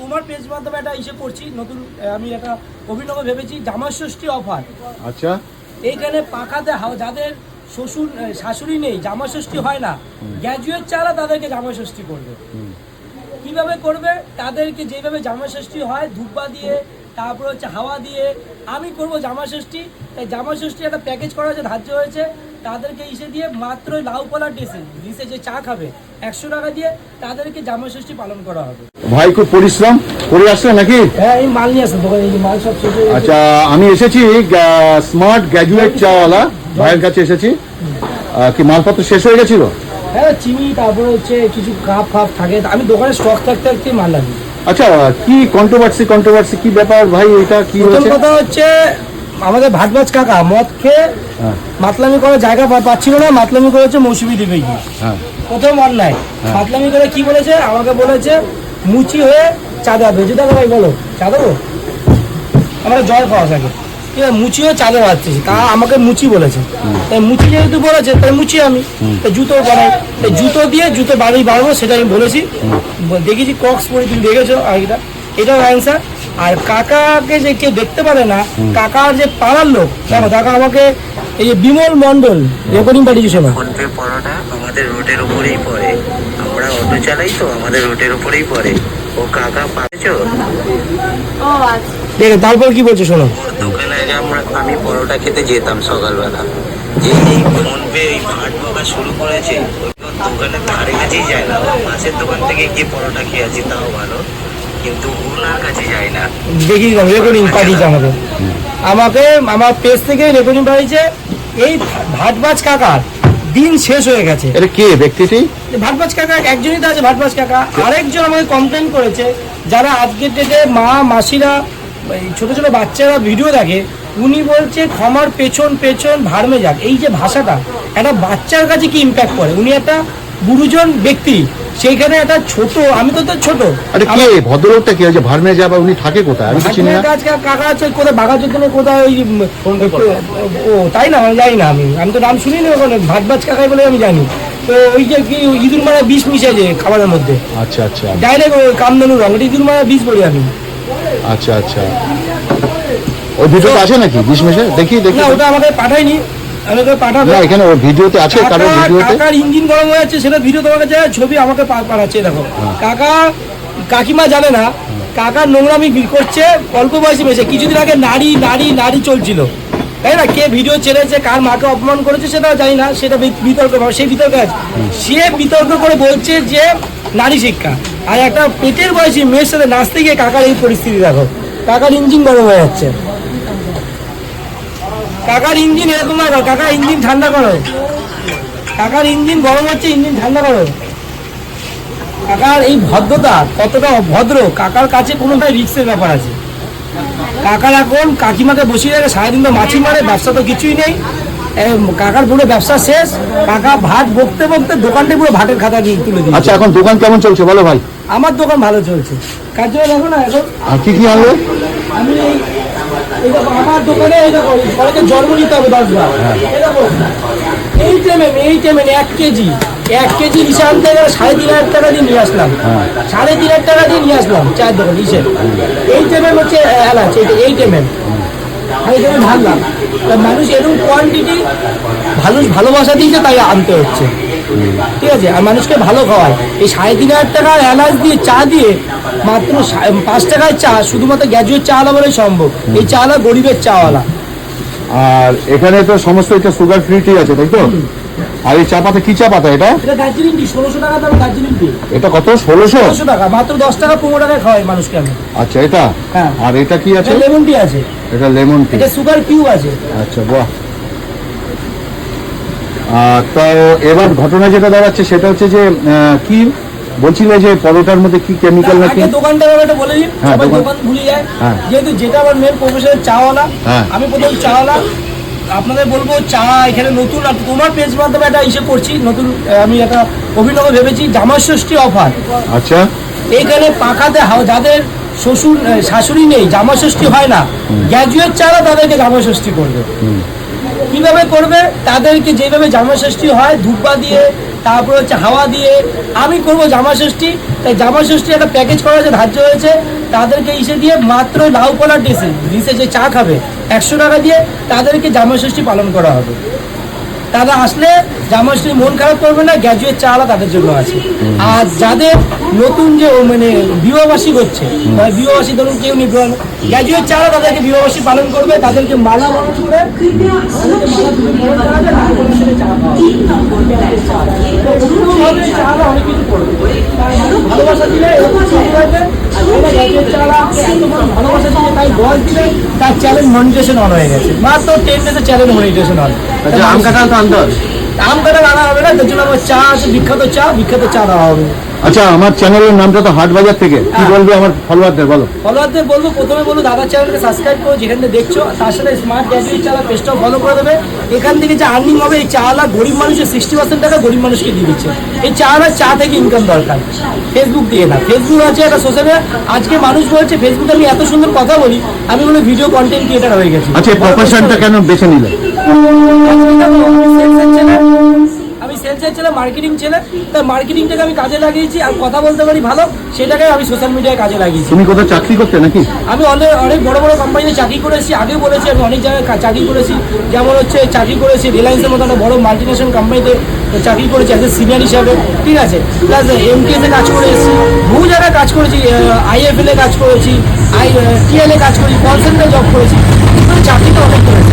তোমার পেজ মাধ্যমে একটা ইসে করছি নতুন, আমি একটা অভিনব ভেবেছি জামাই ষষ্ঠী অফার। আচ্ছা, এইখানে পাখাতে যাদের শ্বশুর শাশুড়ি নেই, জামাই ষষ্ঠী হয় না, গ্র্যাজুয়েট চালা তাদেরকে জামাই ষষ্ঠী করবে। কিভাবে করবে? তাদেরকে যেভাবে জামাই ষষ্ঠী হয় ধূপা দিয়ে, তারপর হচ্ছে হাওয়া দিয়ে, আমি করব জামাই ষষ্ঠী। তাই জামাই ষষ্ঠী একটা প্যাকেজ করা হয়েছে, ধার্য হয়েছে। তাদেরকে ইসে দিয়ে মাত্র লাউ কলার ডিসে যে চা খাবে 100 টাকা দিয়ে তাদেরকে জামাই ষষ্ঠী পালন করা হবে। ভাই খুব পরিশ্রম করে আসছেন নাকি? হ্যাঁ, এই মাল নিয়ে আসেন দোকানে, এই মাল সব শেষ হয়ে গেছে। আচ্ছা, আমি এসেছি স্মার্ট গ্র্যাজুয়েট চাওয়ালা ভাইয়ের কাছে এসেছি। কি মালপত্র শেষ হয়ে গেছিল? হ্যাঁ, চিনি, তারপরে হচ্ছে কিছু কাপ ফাপ থাকে, আমি দোকানে স্টক থাকতে থাকতে মাল লাগি। আচ্ছা, কি কন্ট্রোভার্সি কি ব্যাপার ভাই, এটা কি হচ্ছে? কথা হচ্ছে আমাদের ভাটবাজ কাকা মদ খেয়ে মাতলামি করার জায়গা পাচ্ছিল না, মাতলামি করেছে মৌসুমী দ্বীপে গিয়ে। প্রথম অন্যায় মাতলামি করে কি বলেছে, আমাকে বলেছে মুচি হয়ে চা দেওয়া। যেটা ভাই বলো চা দেবো, আমরা জল খাওয়া থাকে, ঠিক আছে, মুচি হয়ে চা দেওয়া হচ্ছে, তা আমাকে মুচি বলেছে। তাই মুচি যেহেতু বলেছে তাই মুচি আমি জুতো বানাই, তাই জুতো দিয়ে জুতো বাড়ি বাড়বো সেটা আমি বলেছি। দেখেছি কক্স পরে, তুমি দেখেছো এটাও অ্যান্সার। আর কাকাকে যে কেউ দেখতে পারে না, কাকার যে পাড়ার লোক, দেখো কাকা আমাকে এই যে বিমল মন্ডল রেকর্ডিং পাঠিয়েছে শোনা। ফোনপে পড়াটা আমাদের রোডের উপরেই পড়ে, আমরা অটো চালাই তো আমাদের রোডের উপরেই পড়ে। ও কাকা পাচ্ছো দেখে তারপর কি বলছে শোনো। দোকানে আমি পরোটা খেতে যেতাম সকালবেলা, যে এই ফোনপে এই ভাট বকা শুরু করেছে, দোকানের ধারে কাছেই যায় না, পাশের দোকান থেকে গিয়ে পরোটা খেয়ে আছি তাও ভালো, কিন্তু ওনার কাছে যায় না। দেখি রেকর্ডিং পাঠিয়েছে আমাকে আমার পেজ থেকে রেকর্ডিং পাঠিয়েছে। এই ভাটবাজ কাকার দিন শেষ হয়ে গেছে। এটা কে ব্যক্তিটি? ভাটবাজ কাকা একজনই তো আছে, ভাটবাজ কাকা। আরেকজন আমাকে কমপ্লেন করেছে, যারা আজকের ডেটে মা মাসিরা ছোট ছোট বাচ্চারা ভিডিও দেখে, উনি বলছে ক্ষমার পেছন পেছন ভাড়মে যাক। এই যে ভাষাটা একটা বাচ্চার কাছে কি ইম্প্যাক্ট করে, উনি একটা গুরুজন ব্যক্তি, সেইখানে একটা ছোট, আমি তো ছোট। আরে কে ভদ্রলোকটা কি হয়েছে ভাড়মে যাবা, উনি থাকে কোথায়? আমি তো চিনি না। কাকা আছে কোথায়, বাঘাযতীনে কোথায়, ওই ও তাই না, আমি জানি না, আমি তো নাম শুনিনি ওখানে, ভাটবাজ কাকাই বলে আমি জানি। তো ওই যে কি ইঁদুর মারা বিষ মিশাইছে খাবারের মধ্যে। আচ্ছা আচ্ছা, ডাইরেক্ট কামধেনু রং, এটা ইঁদুর মারা বিষ বলি আমি। আচ্ছা আচ্ছা, ওই ভিডিওতে আছে নাকি বিষ মিশে? দেখি না, ওটা আমাকে পাঠায়নি, আমি ওকে পাঠাবো। না, এখানে ওই ভিডিওতে আছে, কারণ ভিডিওতে কাকার ইঞ্জিন গরম হয়ে যাচ্ছে, সেটা ভিডিও তোমার কাছে ছবি আমাকে পাঠাচ্ছে। দেখো কাকা কাকিমা জানে না, কাকার নোংরামি করছে অল্প বয়সে বেশি। কিছুদিন আগে নারী নারী নারী চলছিল, তাই না? কে ভিডিও ছেড়েছে, কার মাকে অপমান করেছে সেটাও জানি না, সেটা বিতর্ক, সেই বিতর্কে আছে। সে বিতর্ক করে বলছে যে নারী শিক্ষা, আর একটা পেটের বয়সী মেয়ের সাথে নাচতে গিয়ে কাকার এই পরিস্থিতি। দেখো কাকার ইঞ্জিন গরম হয়ে যাচ্ছে, কাকার ইঞ্জিন এরকম না, কাকার ইঞ্জিন ঠান্ডা করো, কাকার ইঞ্জিন গরম হচ্ছে, ইঞ্জিন ঠান্ডা করো। কাকার এই ভদ্রতা কতটা অভদ্র, কাকার কাছে কোনোটাই রিস্কের ব্যাপার আছে। কাকার এখন কাকিমাকে বসিয়ে রাখে, সারাদিন তো মাছি মারে, ব্যবসা তো কিছুই নেই, কাকার পুরো ব্যবসা শেষ। কাকা ভাত বকতে বকতে দোকানটা পুরো ভাতের খাতা দিয়ে তুলে দিই। আচ্ছা, এখন দোকান কেমন চলছে বলো ভাই? আমার দোকান ভালো চলছে, কার জন্য দেখো না এখন কি কি আনলো? আমি আমার দোকানে সবাইকে জন্ম নিতে হবে 10 বার। এই টাইমে 1 কেজি ইসে আনতে গেলে 3,500 টাকা দিয়ে নিয়ে আসলাম, 3,500 টাকা দিয়ে নিয়ে আসলাম চার দোকান ইসে। এই টাইমের হচ্ছে এলাচ, এই টাইমে ভাবলাম মানুষ এরকম কোয়ান্টিটি ভালোবাসা দিয়েছে, তাই আনতে হচ্ছে, ঠিক আছে। আর মানুষকে ভালো খাওয়ায়, এই 3,500 টাকার এলাচ দিয়ে চা দিয়ে মাত্র 5 টাকায় চা, শুধুমাত্র গ্র্যাজুয়েট চাওয়ালা বলে সম্ভব। এই চাওয়ালা গরিবের চাওয়ালা। আর এখানে তো সমস্ত এটা সুগার ফ্রি টি আছে, তাই তো? আর এই চা পাতা কি চা পাতা এটা? দার্জিলিং টি, 1600 টাকা দাম দার্জিলিং টি। এটা কত? 1600 টাকা, মাত্র 10 টাকা 15 টাকায় খাওয়াই মানুষকে আমি। আচ্ছা, এটা হ্যাঁ। আর এটা কি আছে? লেমন টি আছে। এটা লেমন টি, এটা সুগার কিউব আছে। আচ্ছা, বাহ। তো এবার ঘটনা যেটা দাঁড়াচ্ছে সেটা হচ্ছে যে কি বলছিলে যে পরোটার মধ্যে কি কেমিক্যাল নাকি? দোকানটা একটা বলে দিন, সবাই দোকান ভুলে যায়। যেহেতু যেটা আমার মেন প্রফেশনাল চাওয়ালা, আমি প্রথম চাওয়ালা। আপনাদের বলবো চা এখানে নতুন, আর তোমার পেজ মাধ্যমে একটা ইসে করছি নতুন, আমি একটা অভিনব ভেবেছি জামাই ষষ্ঠী অফার। আচ্ছা, এইখানে পাখাতে যাদের শ্বশুর শাশুড়ি নেই, জামাই ষষ্ঠী হয় না, গ্র্যাজুয়েট চালা তাদেরকে জামাই ষষ্ঠী করবে। কিভাবে করবে? তাদেরকে যেভাবে জামাই ষষ্ঠী হয় ধূপা দিয়ে, তারপরে হচ্ছে হাওয়া দিয়ে আমি করবো জামা ষষ্ঠী, তাই জামা ষষ্ঠী একটা প্যাকেজ করা হয়েছে, ধার্য হয়েছে তাদেরকে ইসে দিয়ে মাত্র লাউ কলার ডিসে যে চা খাবে 100 টাকা দিয়ে তাদেরকে জামা ষষ্ঠী পালন করা হবে। তারা আসলে জামাষষ্ঠী মন খারাপ করবে না, গ্র্যাজুয়েট চালা তাদের জন্য আছে। আর যাদের নতুন যে মানে বিবাহবার্ষিক হচ্ছে, বিবাহবার্ষিক ধরুন কেউ নিবে গ্র্যাজুয়েট চালা তাদেরকে বিবাহবার্ষিক পালন করবে, তাদেরকে মালা বরণ করে অনেক কিছু করবে। ভালোবাসা দিলে ভালোবাসা দিলে তাই বয়স দিলে তার চ্যালেঞ্জ মনিটেশন অন হয়ে গেছে, মাত্র 10 ডেজে চ্যালেঞ্জ মনিটেশন অন। আম কাঁঠাল তো আনতে হবে, আম কাঁঠাল আনা হবে না, তার জন্য আমার চা আছে, বিখ্যাত চা দেওয়া হবে। আচ্ছা আমার চ্যানেলের নামটা তো হাট বাজার থেকে, কি বলবে আমার ফলোয়ারদের বলো? ফলোয়ারদের বলবো, প্রথমে বলবো দাদার চ্যানেলকে সাবস্ক্রাইব করো যেখান থেকে দেখছো, তার সাথে স্মার্ট গ্র্যাজুয়েট চালা পেজটাও ফলো করে দেবে। এখান থেকে যে আর্নিং হবে এই চালা গরিব মানুষের 60% টাকা গরিব মানুষকে দিয়ে দিচ্ছে। এই চা থেকে ইনকাম দরকার, ফেসবুক দিয়ে না। ফেসবুক আছে একটা সোশ্যাল মিডিয়া, আজকে মানুষ বলছে ফেসবুকে আমি এত সুন্দর কথা বলি, আমি বলে ভিডিও কন্টেন্ট ক্রিয়েটার হয়ে গেছি। আচ্ছা এই প্রফেশনটা কেন বেছে নিলে? আমি সেলসের ছেলে, মার্কেটিং ছেলে, তাই মার্কেটিংটাকে আমি কাজে লাগিয়েছি, আর কথা বলতে পারি ভালো, সেটাকে আমি সোশ্যাল মিডিয়ায় কাজে লাগিয়েছি। তুমি কোথাও চাকরি করতে নাকি? আমি অনেক বড় বড় কোম্পানিতে চাকরি করেছি, আগেও বলেছি আমি অনেক জায়গায় চাকরি করেছি, যেমন হচ্ছে চাকরি করেছি রিলায়েন্সের মতো একটা বড় মাল্টিনেশনাল কোম্পানিতে চাকরি করেছি অ্যাজ এ সিনিয়র হিসাবে, ঠিক আছে। প্লাস এমটিএসে কাজ করে এসেছি, বহু জায়গায় কাজ করেছি, আইএফএল এ কাজ করেছি, টিএল এ কাজ করেছি, কল সেন্টারে জব করেছি, চাকরি তো অনেক করেছি।